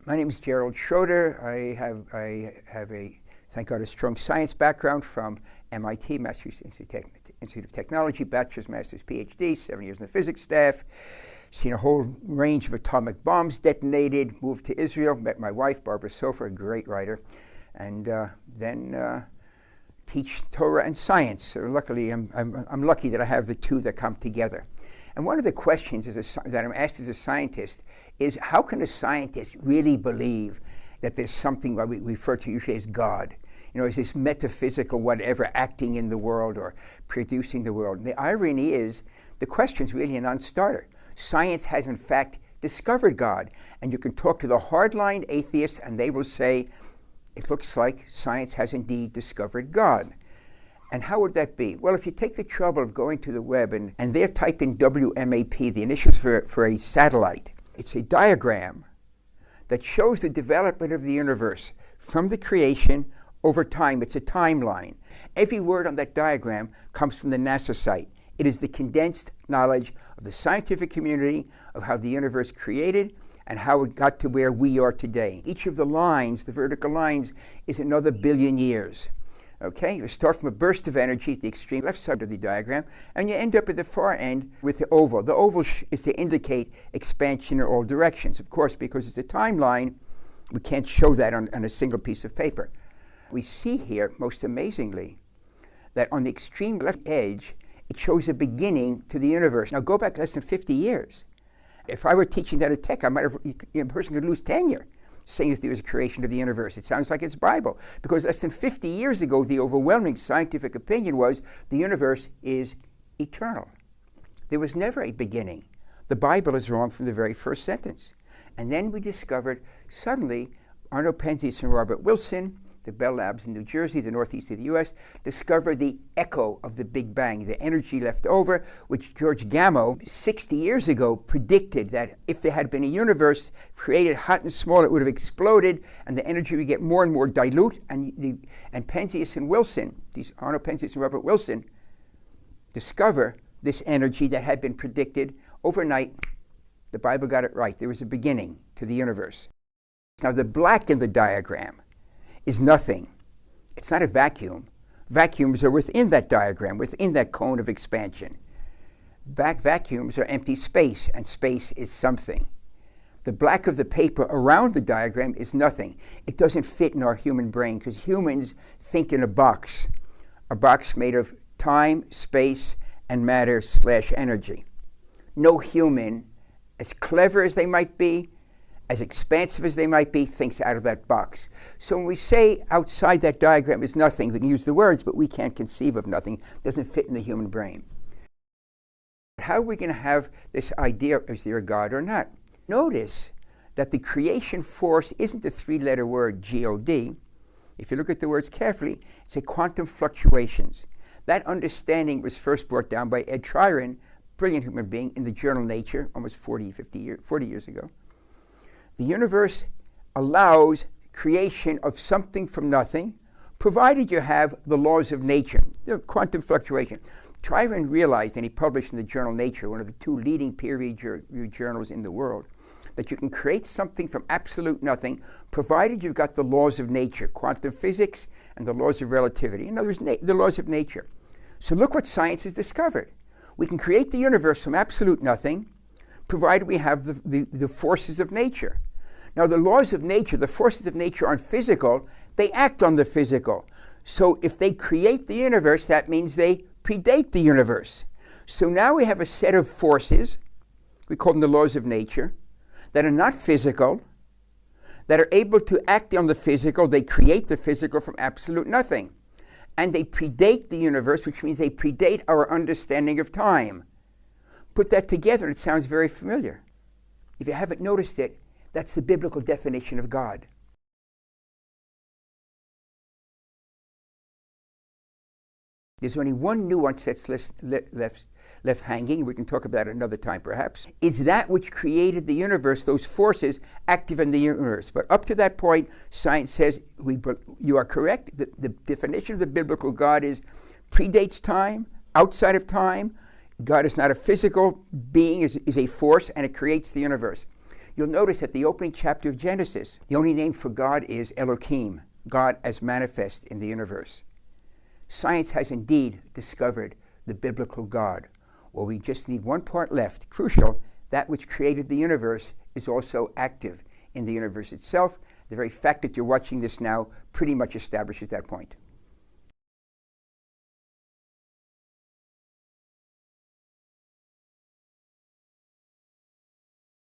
My name is Gerald Schroeder. I have a, thank God, a strong science background from MIT, Massachusetts Institute of Technology, bachelor's, master's, PhD, 7 years in the physics staff, seen a whole range of atomic bombs detonated, moved to Israel, met my wife, Barbara Sofer, a great writer, and then teach Torah and science. So luckily, I'm lucky that I have the two that come together. And one of the questions that I'm asked as a scientist is, how can a scientist really believe that there's something what we refer to usually as God? You know, is this metaphysical whatever acting in the world or producing the world? And the irony is, the question's really a non-starter. Science has in fact discovered God. And you can talk to the hardline atheists and they will say, it looks like science has indeed discovered God. And how would that be? Well, if you take the trouble of going to the web and there type in WMAP, the initials for a satellite, it's a diagram that shows the development of the universe from the creation over time. It's a timeline. Every word on that diagram comes from the NASA site. It is the condensed knowledge of the scientific community of how the universe created and how it got to where we are today. Each of the lines, the vertical lines, is another billion years. Okay, you start from a burst of energy at the extreme left side of the diagram, and you end up at the far end with the oval. The oval is to indicate expansion in all directions. Of course, because it's a timeline, we can't show that on a single piece of paper. We see here, most amazingly, that on the extreme left edge, it shows a beginning to the universe. Now go back less than 50 years. If I were teaching that at Tech, a person could lose tenure saying that there was a creation of the universe. It sounds like it's Bible. Because less than 50 years ago, the overwhelming scientific opinion was the universe is eternal. There was never a beginning. The Bible is wrong from the very first sentence. And then we discovered, suddenly, Arno Penzias and Robert Wilson, the Bell Labs in New Jersey, the northeast of the US, discovered the echo of the Big Bang, the energy left over, which George Gamow, 60 years ago, predicted that if there had been a universe created hot and small, it would have exploded, and the energy would get more and more dilute. And Penzias and Wilson, these Arno Penzias and Robert Wilson, discover this energy that had been predicted overnight. The Bible got it right. There was a beginning to the universe. Now, the black in the diagram is nothing. It's not a vacuum. Vacuums are within that diagram, within that cone of expansion. Vacuums are empty space, and space is something. The black of the paper around the diagram is nothing. It doesn't fit in our human brain because humans think in a box made of time, space, and matter/energy. No human, as clever as they might be, as expansive as they might be, thinks out of that box. So when we say outside that diagram is nothing, we can use the words, but we can't conceive of nothing. It doesn't fit in the human brain. How are we going to have this idea, is there a God or not? Notice that the creation force isn't a three-letter word, G-O-D. If you look at the words carefully, it's a quantum fluctuations. That understanding was first brought down by Ed Tryon, brilliant human being, in the journal Nature, almost 40 years ago. The universe allows creation of something from nothing, provided you have the laws of nature, the quantum fluctuation. Tryon realized, and he published in the journal Nature, one of the two leading peer-reviewed journals in the world, that you can create something from absolute nothing, provided you've got the laws of nature, quantum physics and the laws of relativity. In other words, the laws of nature. So look what science has discovered. We can create the universe from absolute nothing, provided we have the forces of nature. Now, the laws of nature, the forces of nature aren't physical. They act on the physical. So if they create the universe, that means they predate the universe. So now we have a set of forces, we call them the laws of nature, that are not physical, that are able to act on the physical. They create the physical from absolute nothing. And they predate the universe, which means they predate our understanding of time. Put that together and it sounds very familiar. If you haven't noticed it, that's the biblical definition of God. There's only one nuance that's left hanging. We can talk about it another time, perhaps. Is that which created the universe, those forces active in the universe. But up to that point, science says you are correct. The definition of the biblical God is predates time, outside of time. God is not a physical being, is a force, and it creates the universe. you'll notice that the opening chapter of Genesis, the only name for God is Elohim, God as manifest in the universe. Science has indeed discovered the biblical God. Well, we just need one part left, crucial. That which created the universe is also active in the universe itself. The very fact that you're watching this now pretty much establishes that point.